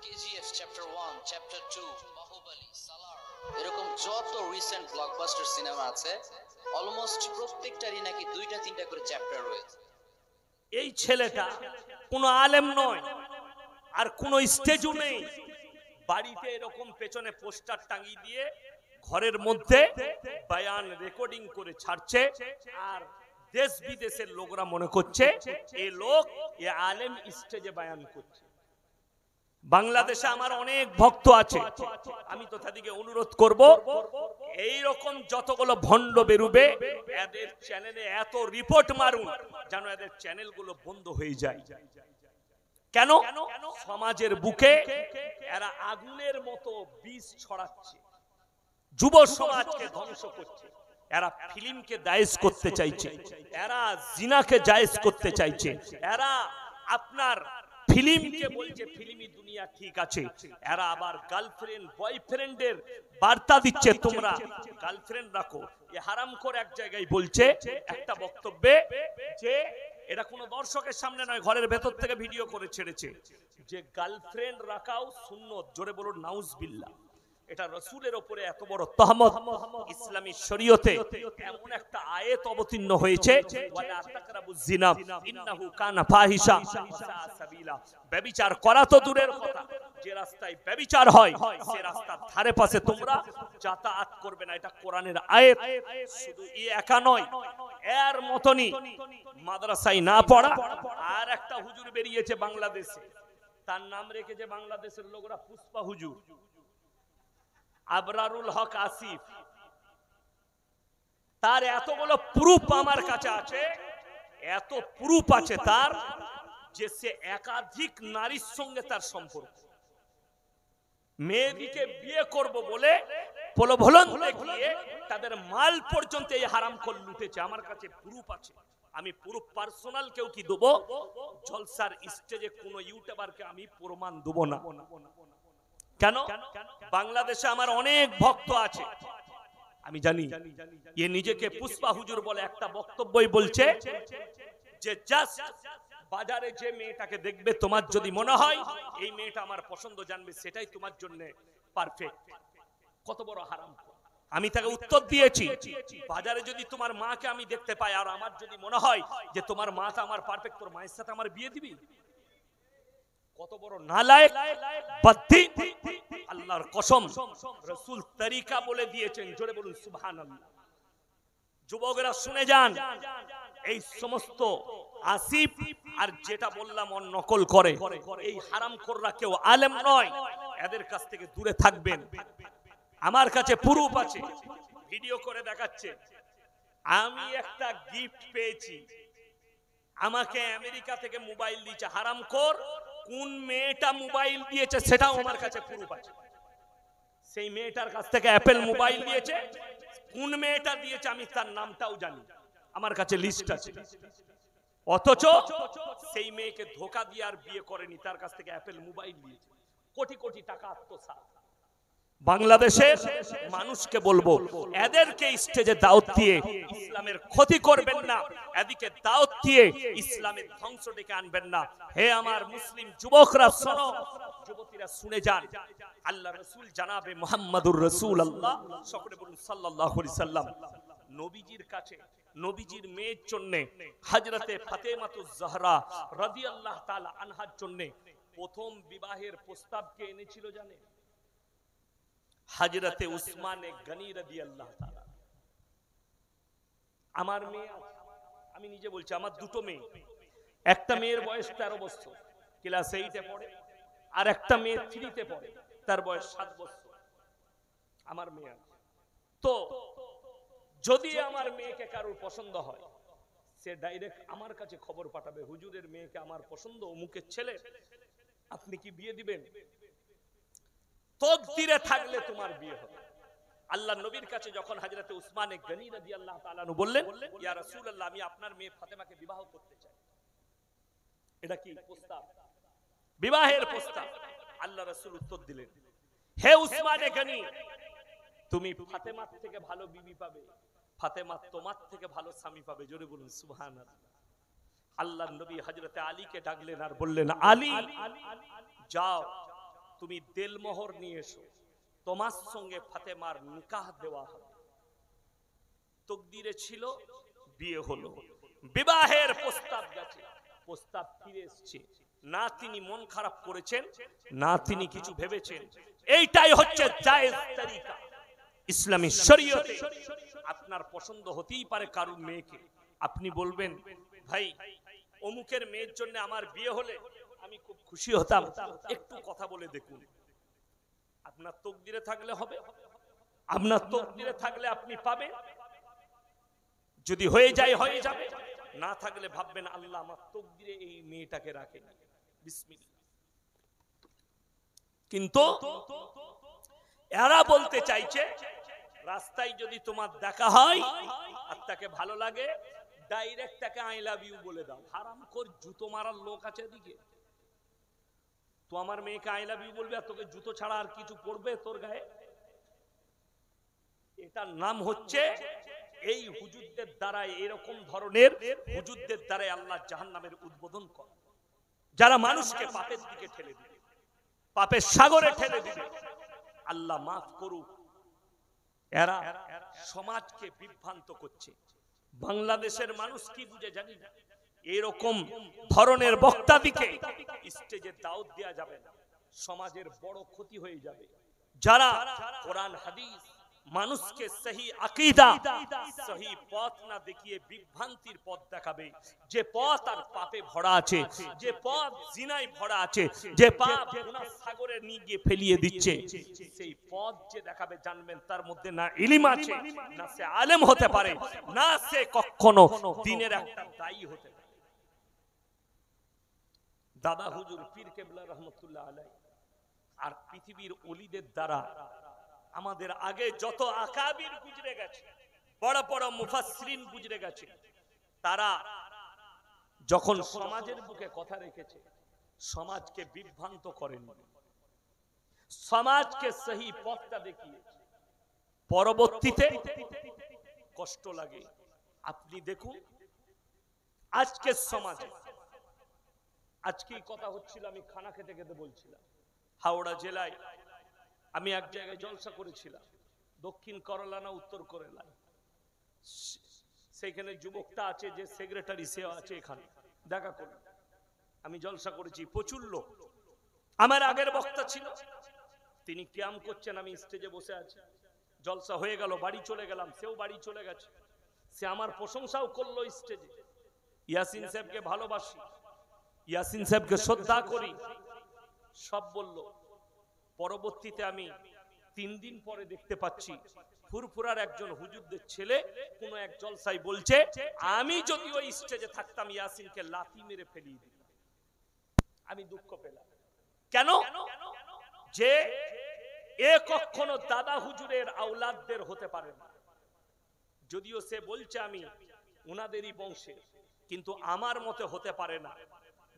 KGF chapter 1, chapter 2, Baahubali, সালার, এরকম যত recent blockbuster cinema আছে অলমোস্ট প্রত্যেকটারই নাকি 2টা 3টা করে চ্যাপ্টার রয়েছে। এই ছেলেটা কোনো আলেম নয় আর কোনো স্টেজও নেই, বাড়িতে এরকম পেছনে পোস্টার টাঙিয়ে দিয়ে ঘরের মধ্যে বয়ান রেকর্ডিং করে ছাড়ছে, আর দেশ বিদেশের লোকরা মনে করছে এই লোক এ আলেম স্টেজে বয়ান করছে। বাংলাদেশে আমার অনেক ভক্ত আছে, আমি তো তাদেরকে অনুরোধ করব এই রকম যতগুলো ভণ্ড বেরুবে এদের চ্যানেলে এত রিপোর্ট মারুন যেন এদের চ্যানেলগুলো বন্ধ হয়ে যায়। কেন? সমাজের বুকে এরা আগুনের মতো বিষ ছড়াচ্ছে, যুব সমাজকে ধ্বংস করছে। এরা ফিল্মকে জায়েজ করতে চাইছে, এরা জিনাকে জায়েজ করতে চাইছে, এরা আপনার ফিল্মকে বলছে ফিল্মি দুনিয়া ঠিক আছে, এরা আবার গার্লফ্রেন্ড বয়ফ্রেন্ডের বার্তা দিচ্ছে তোমরা গার্লফ্রেন্ড রাখো। এ হারামখোর এক জায়গায় বলছে একটা বক্তব্যে, যে এটা কোনো দর্শকের সামনে নয়, ঘরের ভেতর থেকে ভিডিও করে ছেড়েছে, যে গার্লফ্রেন্ড রাখাও সুন্নত। জোরে বলুন নাউজুবিল্লাহ। এটা রাসূলের উপরে এত বড় তহমত। ইসলামী শরীয়তে এমন একটা আয়াত অবতীর্ণ হয়েছে, ওয়ালা তাকরাবুজ জিনা ইন্নাহু কানা ফাহিশা ওয়া সাবিলা। ব্যভিচার করা তো দূরের কথা, যে রাস্তায় ব্যভিচার হয় সে রাস্তার ধারে পাশে তোমরা যাতায়াত করবে না। এটা কোরআনের আয়াত। শুধু এই একা নয়, এর মতনই মাদ্রাসায় না পড়া আর একটা হুজুর বেরিয়েছে বাংলাদেশে, তার নাম রেখেছে বাংলাদেশের লোকরা পুষ্পা হুজুর, আবরারুল হক আসিফ। তার এতগুলো প্রুফ আমার কাছে আছে, এত প্রুফ আছে তার, যে সে একাধিক নারীর সঙ্গে তার সম্পর্ক, মেয়েদিকে বিয়ে করব বলে প্রলোভন দেখিয়ে তাদের মাল পর্যন্ত এই হারামখোর লুটেছে। আমার কাছে প্রুফ আছে, আমি প্রুফ পার্সোনাল কেউ কি দেব, জলসার স্টেজে কোন ইউটিউবারকে আমি প্রমাণ দেব না। কেন? বাংলাদেশে আমার অনেক ভক্ত আছে, আমি জানি এ নিজেকে পুষ্পা হুজুর বলে। একটা বক্তব্যই বলছে যে জাস্ট বাজারে যে মেয়েটাকে দেখবে তোমার যদি মনে হয় এই মেয়েটা আমার পছন্দ, জানবে সেটাই তোমার জন্য পারফেক্ট। কত বড় হারাম! আমি তাকে উত্তর দিয়েছি, বাজারে যদি তোমার মাকে আমি দেখতে পাই আর আমার যদি মনে হয় যে তোমার মাটা আমার পারফেক্ট, তোর মায়ের সাথে আমার বিয়ে দিবি? কত বড় নালায়েক বাদ্দি! আল্লাহর কসম, রাসূল তরিকা বলে দিয়েছেন। জোরে বলুন সুবহানাল্লাহ। যুবকরা শুনে যান, এই সমস্ত আসিফ আর যেটা বললাম ওর নকল করে, এই হারামখোররা কেউ আলেম নয়, এদের কাছ থেকে দূরে থাকবেন। আমার কাছে প্রুফ আছে, ভিডিও করে দেখাচ্ছে। আমি একটা গিফট পেয়েছি, আমাকে আমেরিকা থেকে মোবাইল দিয়েছে হারামখোর। কোন মেয়েটা মোবাইল দিয়েছে সেটাও আমার কাছে প্রুফ আছে। সেই মেয়েটার কাছ থেকে অ্যাপল মোবাইল দিয়েছে, কোন মেয়েটা দিয়েছে আমি তার নামটাও জানি, আমার কাছে লিস্ট আছে। অথচ সেই মেয়েকে ধোঁকা দিয়ে আর বিয়ে করেনি, তার কাছ থেকে অ্যাপল মোবাইল দিয়েছে, কোটি কোটি টাকা আত্মসাৎ। বাংলাদেশের মানুষকে বলবো, এদেরকে স্টেজে দাওয়াত দিয়ে ইসলামের ক্ষতি করবেন না, এদিকে দাওয়াত দিয়ে ইসলামের ধ্বংস ডেকে আনবেন না। হে আমার মুসলিম যুবকরা শোনো, যুবতীরা শুনে যান। আল্লাহ রাসূল জানাবে মুহাম্মাদুর রাসূলুল্লাহ, সকলে বলুন সাল্লাল্লাহু আলাইহি সাল্লাম, নবীজির কাছে নবীজির মেয়ের জন্য হযরতে ফাতেমাতুজ জাহরা রাদিয়াল্লাহু তাআলা আনহার জন্য প্রথম বিবাহের প্রস্তাব কে এনেছিল জানেন? হযরতে উসমানে গনি রাদিয়াল্লাহু তাআলা। আমার মেয়ে, আমি নিজে বলছি, আমার দুটো মেয়ে, একটা মেয়ের বয়স 13 বছর, ক্লাস 8 এ পড়ে, আর একটা মেয়ে 3 তে পড়ে, তার বয়স 7 বছর। আমার মেয়ে, তো যদি আমার মেয়েকে কারোর পছন্দ হয়, সে ডাইরেক্ট আমার কাছে খবর পাঠাবে, হুজুরের মেয়েকে আমার পছন্দ, অমুকের ছেলে, আপনি কি বিয়ে দিবেন? তকদিরে থাকলে তোমার বিয়ে হবে। আল্লাহ নবীর কাছে যখন হযরতে উসমানে গনি রাদিয়াল্লাহু তাআলা আনহু বললেন, ইয়া রাসূলুল্লাহ, আমি আপনার মেয়ে ফাতেমাকে বিবাহ করতে চাই। এটা কি প্রস্তাব? বিবাহের প্রস্তাব। আল্লাহ রাসূল উত্তর দিলেন, হে উসমানে গনি, তুমি ফাতেমার থেকে ভালো বিবি পাবে, ফাতেমা তোমার থেকে ভালো স্বামী পাবে। জোরে বলুন সুবহানাল্লাহ। আল্লাহর নবী হযরতে আলীকে ডাকলেন আর বললেন, আলী যাও তুমি দেলমোহর নিয়ে এসো, তোমার সঙ্গে ফাতেমার নিকাহ দেওয়া হবে। তকদিরে ছিল, বিয়ে হলো, বিবাহের প্রস্তাব গেছে, প্রস্তাব ফিরে এসছে। না তিনি মন খারাপ করেছেন, না তিনি কিছু ভেবেছেন। এইটাই হচ্ছে জায়েজ তরিকা ইসলামী শরীয়তে। আপনার পছন্দ হতেই পারে কারুর মেয়েকে, আপনি বলবেন ভাই অমুকের মেয়ের জন্য আমার বিয়ে হলে আমি খুব খুশি হতাম, একটু কথা বলে দেখুন। আপনার তকদিরে থাকলে হবে, আপনার তকদিরে থাকলে আপনি পাবেন। যদি হয়ে যায় হয়ে যাবে, না থাকলে ভাববেন আল্লাহ আমার তকদিরে এই মেয়েটাকে রাখেন, বিসমিল্লাহ। কিন্তু এরা বলতে চাইছে রাস্তায় যদি তোমার দেখা হয় আর তাকে ভালো লাগে, ডাইরেক্ট তাকে আই লাভ ইউ বলে দাও। হারামখোর জুতো মারার লোক আছে এদিকে। তো আমার মেয়েকে আই লাভ ইউ বলবে আর তোকে জুতো ছাড়া আর কিছু পড়বে তোর গায়ে? এটার নাম হচ্ছে, এই হুজুরদের দ্বারা, এরকম ধরনের হুজুরদের দ্বারা আল্লাহ জাহান্নামের উদ্বোধন করে, যারা মানুষকে পাপের দিকে ঠেলে দিবে, পাপের সাগরে ঠেলে দিবে। আল্লাহ মাফ করুক। এরা সমাজকে বিভ্রান্ত করছে। বাংলাদেশের মানুষ কি বুঝে জানি না, এরকম ধরনের বক্তাদিকে স্টেজে দাওয়াত দেওয়া যাবে না, সমাজের বড় ক্ষতি হয়ে যাবে। যারা কোরআন হাদিস, মানুষকে সহি আকীদা, সহি পথ না দেখিয়ে বিভ্রান্তির পথ দেখাবে, যে পথ আর পাপে ভরা আছে, যে পথ জিনায় ভরা আছে, যে পাপ গুনাহ সাগরে নিয়ে গিয়ে ফেলিয়ে দিচ্ছে, সেই পথ যে দেখাবে জানবেন তার মধ্যে না ইলম আছে, না সে আলেম হতে পারে, না সে কখনো দ্বীনের একটা দায়ী হতে পারে। দাদা হুজুর পীর কেবলা রহমতুল্লাহ আলাইহি আর পৃথিবীর ওলিদের দ্বারা আমাদের আগে যত আকাবির গুজরে গেছে, বড় বড় মুফাসসিরিন গুজরে গেছে, তারা যখন সমাজের বুকে কথা রেখেছে, সমাজকে বিভ্রান্ত করেনি, সমাজকে সহি পথটা দেখিয়েছে। পরবর্তীতে কষ্ট লাগে। আপনি দেখুন আজকের সমাজে, আজকে কথা হচ্ছিল, আমি খানা খেতে খেতে বলছিলাম, হাওড়া জেলায় আমি এক জায়গায় জলসা করেছিলাম, দক্ষিণ করলা না উত্তর করলা, সেখানে যুবকটা আছে যে সেক্রেটারি, সে আছে এখানে, দেখা করুন। আমি জলসা করেছি, প্রচুর লোক। আমার আগের বক্তা ছিল, তিনি কিয়াম করছেন, আমি স্টেজে বসে আছি। জলসা হয়ে গেল, বাড়ি চলে গেলাম, সেও বাড়ি চলে গেছে। সে আমার প্রশংসাও করলো স্টেজে। ইয়াসিন সাহেবকে ভালোবাসি, ইয়াসিন সাহেবকে শ্রদ্ধা করি, সব বলল। পরবর্তীতে আমি 3 দিন পরে দেখতে পাচ্ছি ফুরফুরার একজন হুজুরদের ছেলে কোন এক জলসায় বলছে, আমি যদি ওই স্টেজে থাকতাম ইয়াসিনকে লাথি মেরে ফেলিয়ে দিতাম। আমি দুঃখ পেলাম। কেন? যে এ কখনো দাদা হুজুরের আওলাদদের হতে পারে না। যদিও সে বলছে আমি উনাদেরই বংশে, কিন্তু আমার মতে হতে পারে না।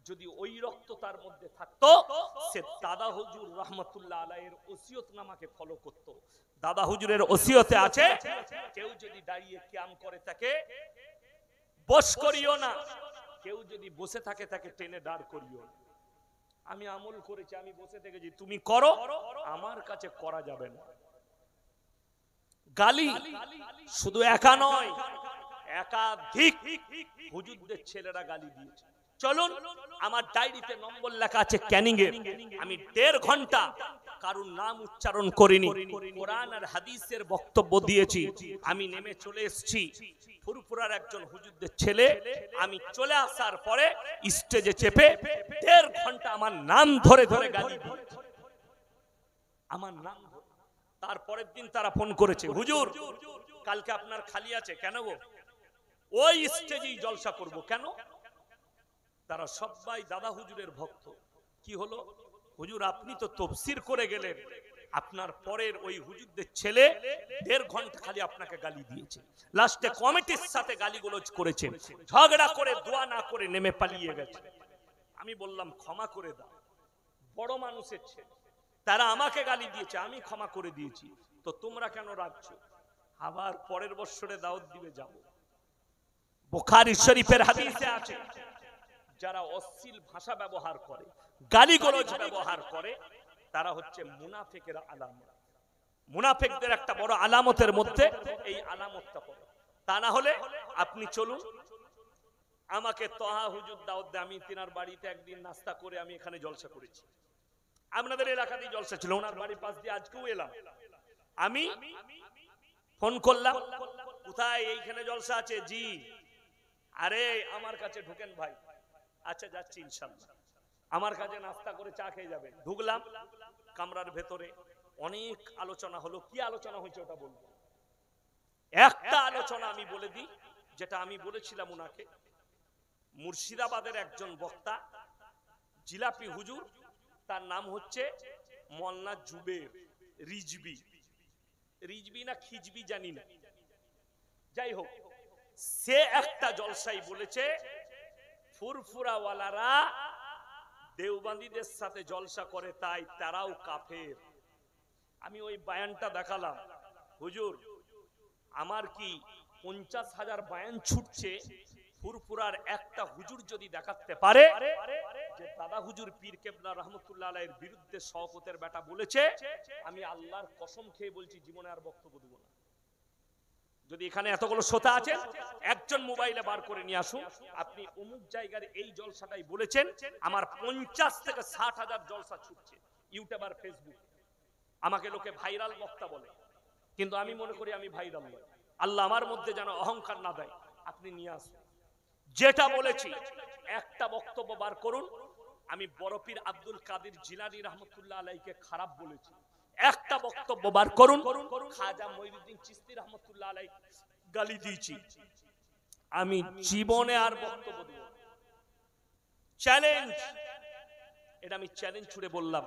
যদি ওই রক্ত তার মধ্যে থাকতো, সে দাদা হুজুর রহমতুল্লাহ আলাইহির ওসিয়তনামাকে ফলো করত। দাদা হুজুরের ওসিয়তে আছে, কেউ যদি দাঁড়িয়ে কিয়াম করে তাকে বস করিও না, কেউ যদি বসে থাকে তাকে টেনে দাঁড় করিও না। আমি আমল করেছি, আমি বসে থেকেছি, তুমি করো, আমার কাছে করা যাবে না। গালি শুধু একা নয়, একাধিক হুজুরদের ছেলেরা গালি দিয়েছে। চলুন, আমার ডায়েরিতে নম্বর লেখা আছে ক্যানিং এর। আমি 1.5 ঘন্টা কারুর নাম উচ্চারণ করিনি, কোরআন আর হাদিসের বক্তব্য দিয়েছি। আমি নেমে চলে এসেছি ফুরফুরার একজন হুজুরদের ছেলে, আমি চলে আসার পরে স্টেজে চেপে 1.5 ঘন্টা আমার নাম ধরে ধরে গালি দিয়েছে, আমার নাম। তারপরের দিন তারা ফোন করেছে, হুজুর কালকে আপনার খালি আছে কেন গো? ওই স্টেজেই জলসা করব। কেন? তারা সবাই দাদা হুজুরের ভক্ত। কি হলো? হুজুর আপনি তো তাফসীর করে গেলেন, আপনার পরের ওই হুজুরদের ছেলে 1.5 ঘন্টা খালি আপনাকে গালি দিয়েছে, লাস্টে কমিটির সাথে গালিগালাজ করেছে, ঝগড়া করে দোয়া না করে নেমে পালিয়ে গেছে। আমি বললাম ক্ষমা করে দাও, বড় মানুষের ছেলে, তারা আমাকে গালি দিয়েছে, আমি ক্ষমা করে দিয়েছি, তো তোমরা কেন রাখছো? আবার পরের বছরে দাওয়াত দিবে যাব। বুখারী শরীফের হাদিসে আছে, যারা অশ্লীল ভাষা ব্যবহার করে, গালিগালাজ ব্যবহার করে, তারা হচ্ছে মুনাফিকের আলামত। মুনাফিকদের একটা বড় আলামতের মধ্যে এই আলামতটা পড়ে। তা না হলে আপনি চলুন, আমাকে তহা হুজুর দাওয়াত দেয়, আমি তিনার বাড়িতে একদিন নাস্তা করে আমি এখানে জলসা করেছি। আপনাদের এলাকাতেই জলসা ছিল, ওনার বাড়ির পাশ দিয়ে আজকেও এলাম। আমি ফোন করলাম, কোথায়? এইখানে জলসা আছে। জি। আরে আমার কাছে ঢুকেন ভাই। আচ্ছা যাচ্ছি ইনশাআল্লাহ। আমার কাছে নাস্তা করে চা খেয়ে যাবেন। ঢুকলাম কামরার ভেতরে, অনেক আলোচনা হলো। কি আলোচনা হয়েছে ওটা বলবো। একটা আলোচনা আমি বলে দিই, যেটা আমি বলেছিলাম উনাকে। মুর্শিদাবাদের একজন বক্তা, জিলাপি হুজুর, তার নাম হচ্ছে মোল্লা জুবের রিজবি। রিজবি না খিজবি জানি না, যাই হোক, সে একটা জলসাই বলেছে ফুরফুরাওয়ালারা দেওবন্দীদের সাথে জলসা করে, তাই তারাও কাফের। আমি ওই বয়ানটা দেখালাম। হুজুর, আমার কি 50,000 বয়ান ছুটছে, ফুরফুরার একটা হুজুর যদি দেখাতে পারে যে দাদা হুজুর পীর কেবলা রহমতুল্লাহ আলাইহির বিরুদ্ধে শওকতের বেটা বলেছে, আমি আল্লাহর কসম খেয়ে বলছি জীবনে আর বক্তব্য দেব না। যদি এখানে এতগুলো শ্রোতা আছেন, একজন মোবাইলে বার করে নিয়ে আসুন, আপনি অমুক জায়গার এই জলসাটাই বলেছেন। আমার 50 থেকে 60,000 জলসা ছুটছে ইউটিউব আর ফেসবুক। আমাকে লোকে ভাইরাল বক্তা বলে, কিন্তু আমি মনে করি আমি ভাইরাল নই। আল্লাহ আমার মধ্যে যেন অহংকার না দেয়। আপনি নিয়ে আসুন, যেটা বলেছি একটা বক্তব্য বার করুন। আমি বড় পীর আব্দুল কাদের জিলানী রহমতুল্লাহ আলাইহিকে খারাপ বলেছি, একটা বক্তব্য বার করুন। খাজা মঈনুদ্দিন চিশতি রহমতুল্লাহ আলাইহি গালি দিয়েছি, আমি জীবনে আর বক্তব্য দেব না। চ্যালেঞ্জ, এটা আমি চ্যালেঞ্জ ছুড়ে বললাম।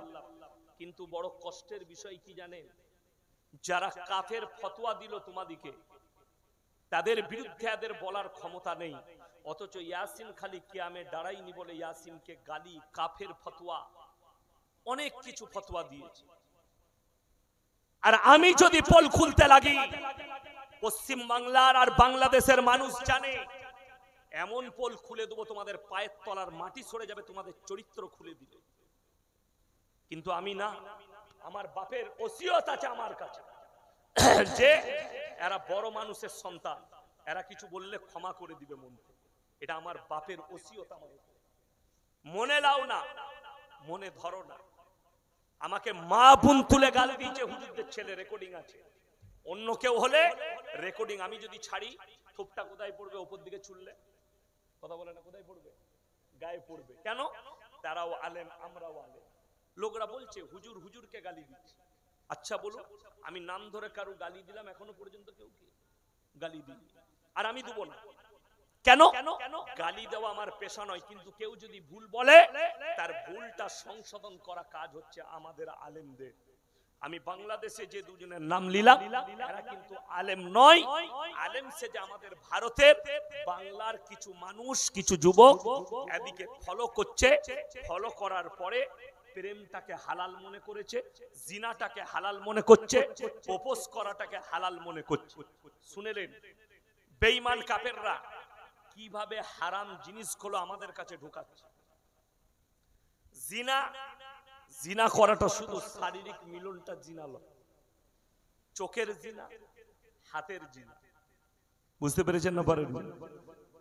কিন্তু বড় কষ্টের বিষয় কি জানেন? যারা কাফের ফতোয়া দিল তোমাদিকে, তাদের বিরুদ্ধে এদের বলার ক্ষমতা নেই, অথচ ইয়াসিন খালি কিয়ামে দাঁড়াইনি বলে ইয়াসিনকে গালি, কাফের ফতোয়া, অনেক কিছু ফতোয়া দিয়েছে। আর আমি যদি পোল খুলতে লাগি, পশ্চিম বাংলার আর বাংলাদেশের মানুষ জানে, এমন পোল খুলে দেবো তোমাদের পায়ের তলার মাটি সরে যাবে, তোমাদের চরিত্র খুলে দিবে। কিন্তু আমি না, আমার বাপের ওসিয়ত আছে আমার কাছে যে এরা বড় মানুষের সন্তান, এরা কিছু বললে ক্ষমা করে দিবে মন থেকে। এটা আমার বাপের ওসিয়ত আমার উপর। মনে লাও না, মনে ধরো না। আমাকে মা বোন তুলে গালি দিয়েছে হুজুরদের ছেলে, রেকর্ডিং আছে। অন্য কেউ হলে রেকর্ডিং আমি যদি ছাড়ি, থোপটা কোথায় পড়বে? উপর দিকে চুললে, কথা বলে না, কোথায় পড়বে? গায়ে পড়বে। কেন? তারাও আলেম, আমরাও আলেম। লোকরা বলছে হুজুর হুজুরকে গালি দিচ্ছে। আচ্ছা বলো, আমি নাম ধরে কারো গালি দিলাম? এখনো পর্যন্ত কেউ কি গালি দিই? আর আমি দেব না। কেন? গালি দেওয়া আমার পেশা নয়, কিন্তু কেউ যদি ভুল বলে, তার ভুলটা সংশোধন করা কাজ হচ্ছে আমাদের আলেমদের। আমি বাংলাদেশে যে দুজনের নাম নিলাম, এরা কিন্তু আলেম নয়। আলেম সে যে আমাদের ভারতের বাংলার কিছু মানুষ, কিছু যুবক এদিকে ফলো করছে। ফলো করার পরে প্রেমটাকে হালাল মনে করেছে, জিনাটাকে হালাল মনে করছে, প্রপোজ করাটাকে হালাল মনে করছে। শুনেলেন বেঈমান কাফেররা কিভাবে হারাম জিনিসগুলো আমাদের কাছে ঢোকাচ্ছে। জিনা, জিনা করাটা শুধু শারীরিক মিলনটা জিনা নয়, চোখের জিনা, হাতের জিনা, বুঝতে পেরেছেন না? পারেন?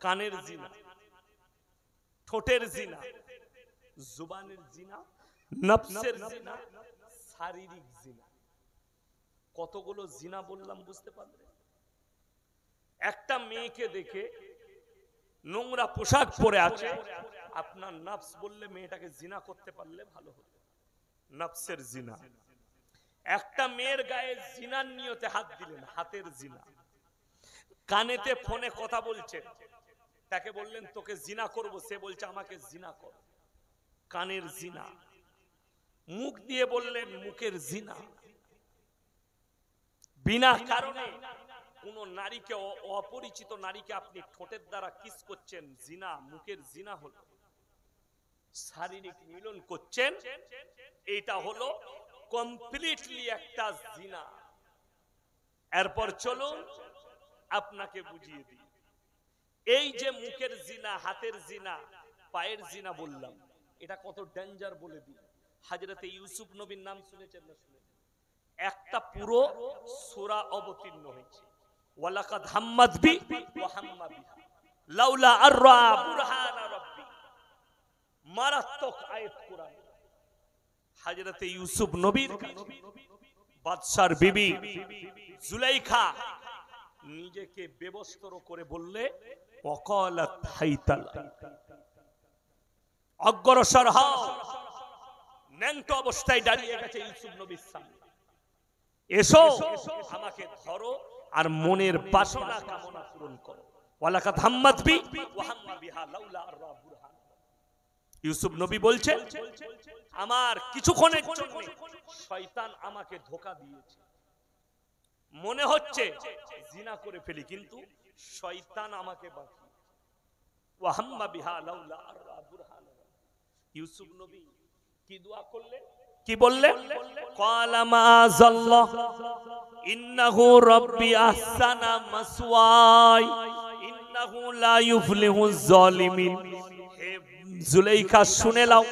কানের জিনা, ঠোঁটের জিনা, জুবানের জিনা, নফসের জিনা, শারীরিক জিনা। কতগুলো জিনা বললাম, বুঝতে পারলে? একটা মেয়েকে দেখে নোংরা পোশাক পরে আছে, আপনার নফস বললে মেয়েটাকে জিনা করতে পারলে ভালো হতো। নফসের জিনা। একটা মেয়ের গায়ে জিনার নিয়তে হাত দিলেন, হাতের জিনা। কানেতে ফোনে কথা বলছেন, তাকে বললেন তোকে জিনা করব, সে বলছে আমাকে জিনা কর, কানের জিনা। মুখ দিয়ে বললেন, মুখের জিনা। বিনা কারণে কোন নারীকে, অপরিচিত নারীকে আপনি ঠোঁটের দ্বারা কিস করছেন, জিনা, মুখের জিনা হলো। শারীরিক মিলন করছেন, এটা হলো কমপ্লিটলি একটা জিনা। এরপর চলুন আপনাকে বুঝিয়ে দিই, এই যে মুখের জিনা, হাতের জিনা, পায়ের জিনা বললাম, এটা কত ডেঞ্জার বলে দিই। হযরতে ইউসুফ নবীর নাম শুনেছেন না? শুনে একটা পুরো সূরা অবতীর্ণ হয়েছে, ওয়ালাকাদ হাম্মাত বি ওয়া হাম্মা বিহা লাউলা আররা বুরহানা রাব্বি। মারাত্মক আয়াত কোরআন। হযরতে ইউসুফ নবীর বাদশার বিবি জুলাইখা নিজেকে বেবস্ত্র করে বললে ওয়াকালাত হাইতালা, অগ্রসর হও। ন্যাংটো অবস্থায় দাঁড়িয়ে গেছে ইউসুফ নবীর সামনে, এসো আমাকে ধরো আর মনের বাসনা কামনা পূরণ করো। ওয়ালাকাদ হাম্মাত বি ওয়া হাম্মা বিহা লাউলা আররা বুরহান। ইউসুফ নবী বলছেন, আমার কিছুক্ষণের জন্য শয়তান আমাকে ধোঁকা দিয়েছে, মনে হচ্ছে জিনা করে ফেলি, কিন্তু শয়তান আমাকে বাঁচিয়ে। ওয়া হাম্মা বিহা লাউলা আররা বুরহান। ইউসুফ নবী কি দোয়া করলেন, কি বললেন? ক্বালা মাআযাল্লাহ ইন্নাহু রাব্বি আহসানা মাসওয়াই ইন্নাহু লা ইউফলিহুজ জালিমিন। হে জুলাইখা, শুনে নাও,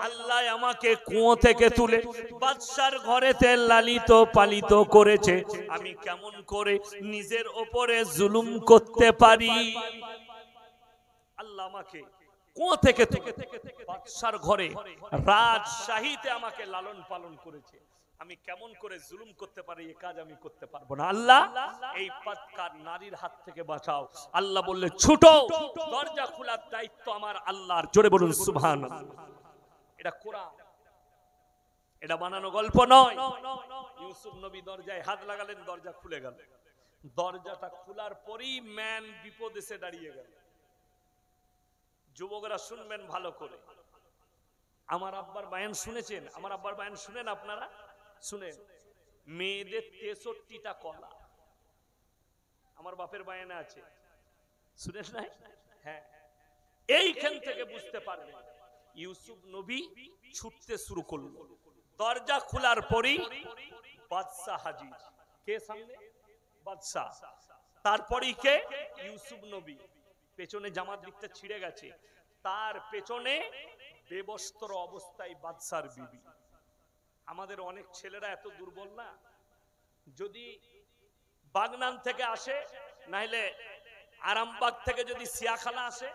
আল্লাহ আমাকে কুয়ো থেকে তুলে বাদশার ঘরেতে লালিত পালিত করেছে। আমি কেমন করে নিজের উপরে জুলুম করতে পারি? আল্লাহ আমাকে কুয়ো থেকে তুলে বাদশার ঘরে রাজশাহীতে আমাকে লালন পালন করেছে। আমি কেমন করে জুলুম করতে পারি? এই কাজ আমি করতে পারবো না। আল্লাহ এই পাতকার নারীর হাত থেকে বাঁচাও। আল্লাহ বললে ছুটো, দরজা খোলার দায়িত্ব আমার আল্লাহর। জোরে বলুন সুবহানাল্লাহ। এটা কোরআন, এটা বানানো গল্প নয়। ইউসুফ নবী দরজায় হাত লাগালেন, দরজা খুলে গেল। দরজাটা খোলার পরেই ম্যান বিপদ এসে দাঁড়িয়ে গেল। যুবকরা শুনবেন ভালো করে। আমার আব্বার বায়ান শুনেছেন? আমার আব্বার বায়ান শুনেন আপনারা? শুনেন। মেয়েদের 63টা কলা আমার বাপের বায়ানে আছে, শুনেন নাই? হ্যাঁ, এইখান থেকে বুঝতে পারবেন ইউসুফ নবী ছুটতে শুরু করল। দরজা খোলার পরেই বাদশা হাজির। কে সামনে? বাদশা। তারপরেই কে? ইউসুফ নবী। পেছনে জামার দিকটা ছিঁড়ে গেছে, তার পেছনে বেবস্ত্র অবস্থায় বাদশার বিবি। আমাদের অনেক ছেলেরা এত দুর্বল না, যদি বাগনান থেকে আসে, নাইলে আরামবাগ থেকে যদি সিয়াখালা আসে,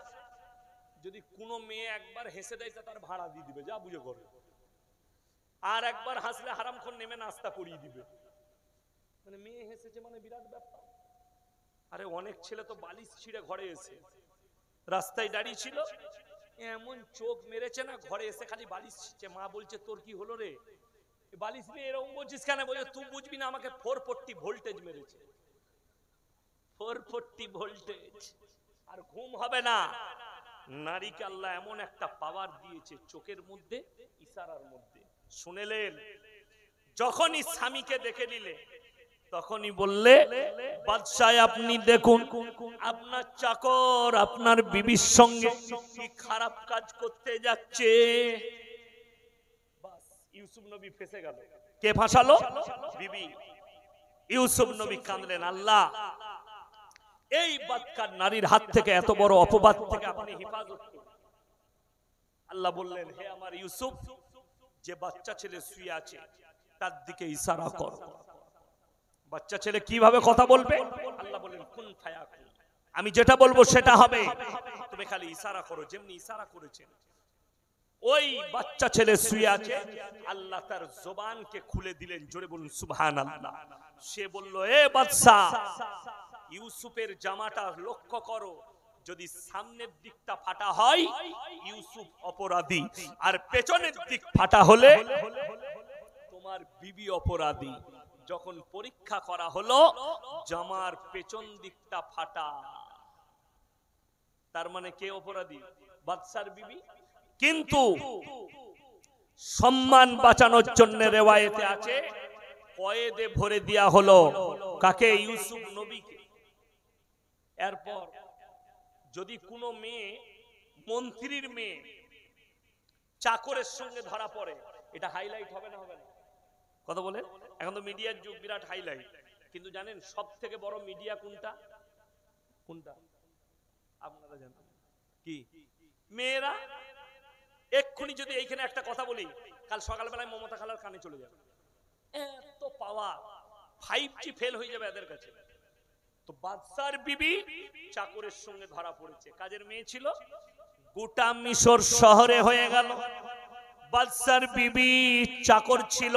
যদি কোনো মেয়ে একবার হেসে দেয় তার ভাড়া দিয়ে দিবে, যা বুঝে করে। আর একবার হাসলে হারামখোর নেমে নাস্তা করিয়ে দিবে। মানে মেয়ে হেসেছে মানে বিরাট ব্যাপার। আরে অনেক ছেলে তো বালিশ ছিঁড়ে ঘরে এসে রাস্তায় দাঁড়িয়ে ছিল, এমন চোখ মেরেছে না, ঘরে এসে খালি বালিশ ছিঁড়ছে। মা বলছে তোর কি হলো রে, বালিশ নিয়ে এরকম বলছিস কেন? বলছে তুই বুঝবি না, আমাকে 440 ভোল্টেজ মেরেছে। 440 ভোল্টেজ। আর ঘুম হবে না। নারীকে আল্লাহ এমন একটা পাওয়ার দিয়েছে চোখের মধ্যে, ইশারার মধ্যে। শুনেলেন, যখনই স্বামীকে দেখে নিলে তখনই বললে বাদশাহ আপনি দেখুন আপনার চাকর আপনার বিবির সঙ্গে কি খারাপ কাজ করতে যাচ্ছে। বাস, ইউসুফ নবী ফেঁসে গেল। কে ফাঁসালো? বিবি। ইউসুফ নবী কাঁদলেন, আল্লাহ এই বাদকার নারীর হাত থেকে, এত বড় অপবাদ থেকে আপনি হেফাজত করুন। আল্লাহ বললেন, হে আমার ইউসুফ, যে বাচ্চা ছেলে শুয়ে আছে তার দিকে ইশারা কর। বাচ্চা ছেলে কিভাবে কথা বলবে? আল্লাহ বলেন কুন ফায়াকুন, আমি যেটা বলবো সেটা হবে, তুমি খালি ইশারা করো। যেমনি ইশারা করেছেন, ওই বাচ্চা ছেলে শুয়ে আছে, আল্লাহ তার জবানকে খুলে দিলেন। জোরে বলুন সুবহানাল্লাহ। সে বলল, এ বাদশা, ইউসুফের জামাটা লক্ষ্য করো, যদি সামনের দিকটা ফাটা হয় ইউসুফ অপরাধী, আর পেছনের দিক ফাটা হলে তোমার বিবি অপরাধী। যখন পরীক্ষা করা হলো, জামার পেছন দিকটা ফাটা, তার মানে কে অপরাধী? বাদশার বিবি। কিন্তু সম্মান বাঁচানোর জন্য রিওয়ায়েতে আছে কয়েদে ভরে দেয়া হলো। কাকে? ইউসুফ নবীকে। এরপর যদি কোনো মেয়ে, মন্ত্রীর মেয়ে চাকরের সঙ্গে ধরা পড়ে, এটা হাইলাইট হবে না? হবে না? কথা বলেন। এখন তো মিডিয়ার যুগ, বিরাট হাইলাইট। কিন্তু জানেন সব থেকে বড় মিডিয়া কোনটা? কোনটা আপনারা জানেন কি? মেয়েরা। এক্ষুনি যদি এইখানে একটা কথা বলি, কাল সকালবেলায় মমতা খালার কানে চলে যাবে, এত পাওয়ার, 5G ফেল হয়ে যাবে এদের কাছে। তো বাদশার বিবি চাকরের সঙ্গে ধরা পড়েছে, কাজের মেয়ে ছিল, গোটা মিশর শহরে হয়ে গেল। বাদশার বিবি চাকর ছিল,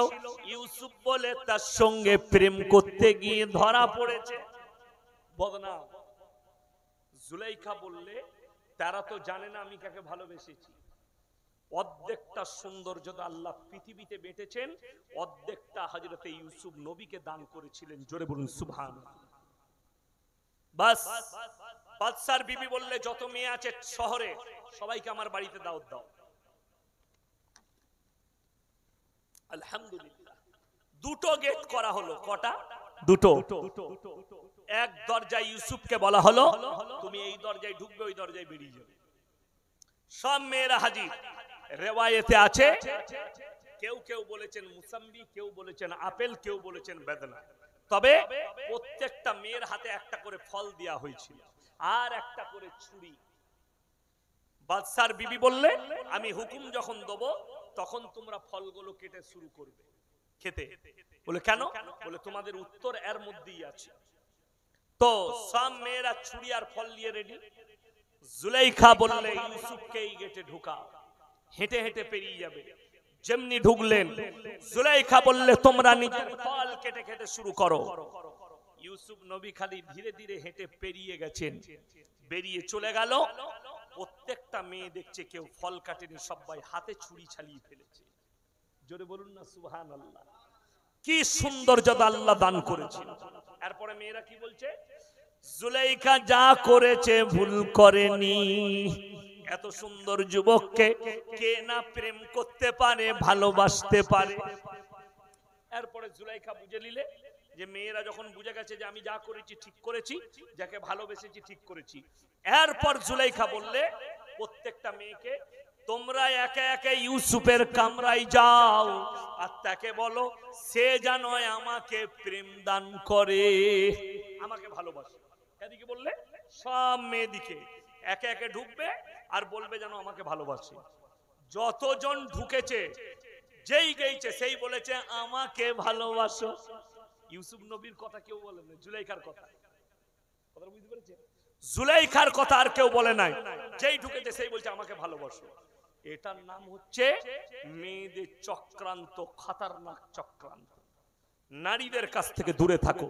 ইউসুফ বলে তার সঙ্গে প্রেম করতে গিয়ে ধরা পড়েছে, বদনাম। জুলাইখা বললে তারা তো জানে না আমি কাকে ভালোবেসেছি। অর্ধেকটা সৌন্দর্য আল্লাহ পৃথিবীতে বেঁটেছেন, অর্ধেকটা হযরতে ইউসুফ নবীকে দান করেছিলেন। জোরে বলুন সুবহানাল্লাহ। বাস বাদশার বিবি বললে যত মেয়ে আছে শহরে সবাইকে আমার বাড়িতে দাওয়াত দাও। আলহামদুলিল্লাহ, দুটো গেট করা হলো। কটা? দুটো। এক দরজায় ইউসুফকে বলা হলো তুমি এই দরজায় ঢুকবে, ওই দরজায় বেরিয়ে যাবে। সব মেয়েরা হাজির। রেওয়ায়েতে আছে, কেউ কেউ বলেছেন মুসাম্বি, কেউ বলেছেন আপেল, কেউ বলেছেন বেদনা। তবে প্রত্যেকটা মেয়ের হাতে একটা করে ফল দেয়া হয়েছিল আর একটা করে ছুরি। বাদশার বিবি বললে আমি হুকুম যখন দেব তখন তোমরা ফলগুলো কেটে শুরু করবে খেতে। বলে কেন? বলে তোমাদের উত্তর এর মধ্যেই আছে। তো সব মেয়েরা ছুরি আর ফল নিয়ে রেডি। জুলাইখা বললে ইউসুফকে এই গেটে ঢুকাও, হেঁটে হেঁটে পেরিয়ে যাবে। যেমনি ঢুকলেন জুলাইখা বললে তোমরা নিজের ফল কেটে খেতে শুরু করো। ইউসুফ নবী খালি ধীরে ধীরে হেঁটে পেরিয়ে গেছেন, বেরিয়ে চলে গেল। প্রত্যেকটা মেয়ে দেখছে কেউ ফল কাটেনি, সবাই হাতে ছুরি চালিয়ে ফেলেছে। জোরে বলুন না সুবহানাল্লাহ। কি সৌন্দর্য আল্লাহ দান করেছেন। এরপরে মেয়েরা কি বলছে? জুলাইখা যা করেছে ভুল করেনি। এত সুন্দর যুবককে কে না প্রেম করতে পারে, ভালোবাসতে পারে। এরপরে জুলাইখা বুঝে নিলে যে মেয়েরা যখন বুঝে গেছে যে আমি যা করেছি ঠিক করেছি, যাকে ভালোবেসেছি ঠিক করেছি। এরপর জুলাইখা বললে প্রত্যেকটা মেয়েকে তোমরা একে একে ইউসুফের কামরায় যাও আর তাকে বলো সে যেন আমাকে প্রেম দান করে, আমাকে ভালোবাসে। এদিকে বললে সব মেয়েদিকে একে একে ঢুকবে আর বলবে যেন আমাকে ভালোবাসে। যতজন ঢুকেছে যেই গেইছে সেই বলেছে আমাকে ভালোবাসো। ইউসুফ নবীর কথা কেউ বলে না, জুলাইখার কথা। কথা বুঝতে পেরেছেন? জুলাইখার কথা আর কেউ বলে নাই, যেই ঢুকেছে সেই বলছে আমাকে ভালোবাসো। এটার নাম হচ্ছে মেয়েদের চক্রান্ত, খতরনাক চক্রান্ত। নারীদের কাছ থেকে দূরে থাকো।